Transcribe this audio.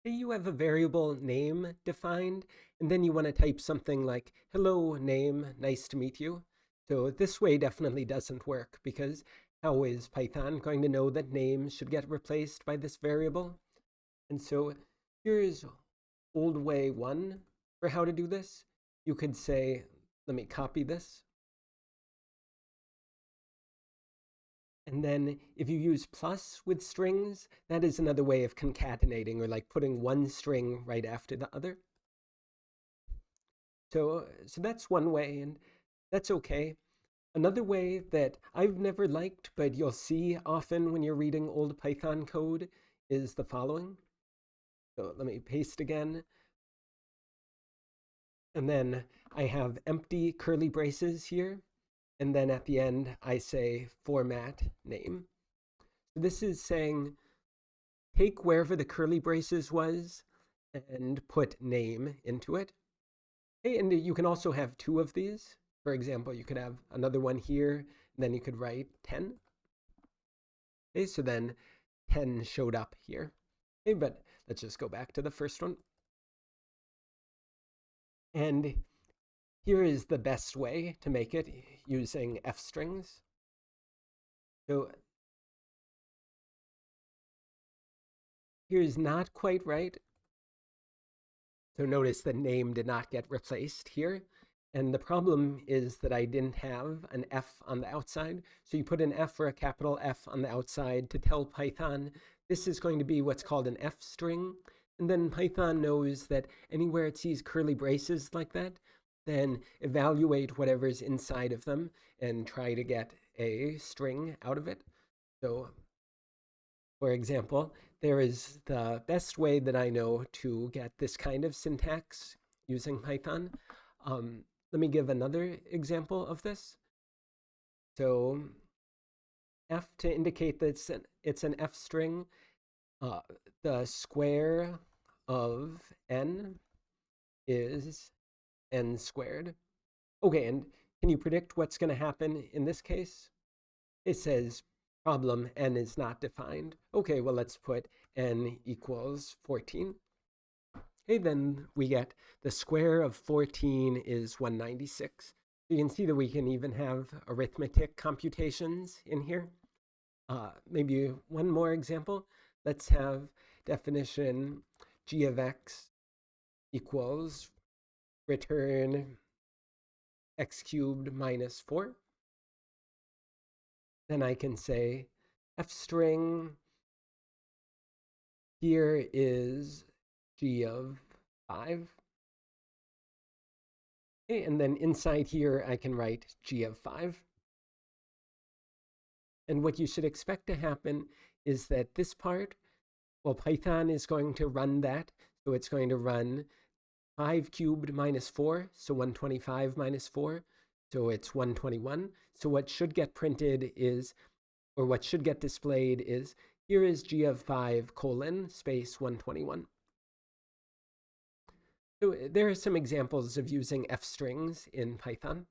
Say you have a variable name defined, and then you want to type something like, hello name, nice to meet you. So this way definitely doesn't work because how is Python going to know that name should get replaced by this variable? And so here's old way one for how to do this. You could say, let me copy this. And then if you use plus with strings, that is another way of concatenating or like putting one string right after the other. So that's one way, and that's okay. Another way that I've never liked, but you'll see often when you're reading old Python code, is the following. So let me paste again. And then I have empty curly braces here. And then at the end, I say format name. So this is saying take wherever the curly braces was and put name into it. Hey, and you can also have two of these. For example, you could have another one here, and then you could write 10. Okay, so then 10 showed up here. Okay, but let's just go back to the first one. And here is the best way to make it using f strings. So here's not quite right. So notice the name did not get replaced here. And the problem is that I didn't have an F on the outside. So you put an F or a capital F on the outside to tell Python this is going to be what's called an F string. And then Python knows that anywhere it sees curly braces like that, then evaluate whatever's inside of them and try to get a string out of it. So for example, there is the best way that I know to get this kind of syntax using Python. Let me give another example of this. So f to indicate that it's an f string, uh, the square of n is n squared. Okay, and can you predict what's going to happen in this case? It says problem n is not defined. Okay, well, let's put n equals 14. Okay, then we get the square of 14 is 196. You can see that we can even have arithmetic computations in here. Maybe one more example. Let's have definition g of x equals return x cubed minus 4. Then I can say f string here is g of 5. Okay, and then inside here, I can write g of 5. And what you should expect to happen is that this part, well, Python is going to run that. So it's going to run 5 cubed minus 4, so 125 minus 4. So it's 121. So what should get printed is, or what should get displayed is, here is g of 5 colon space 121. So there are some examples of using f strings in Python.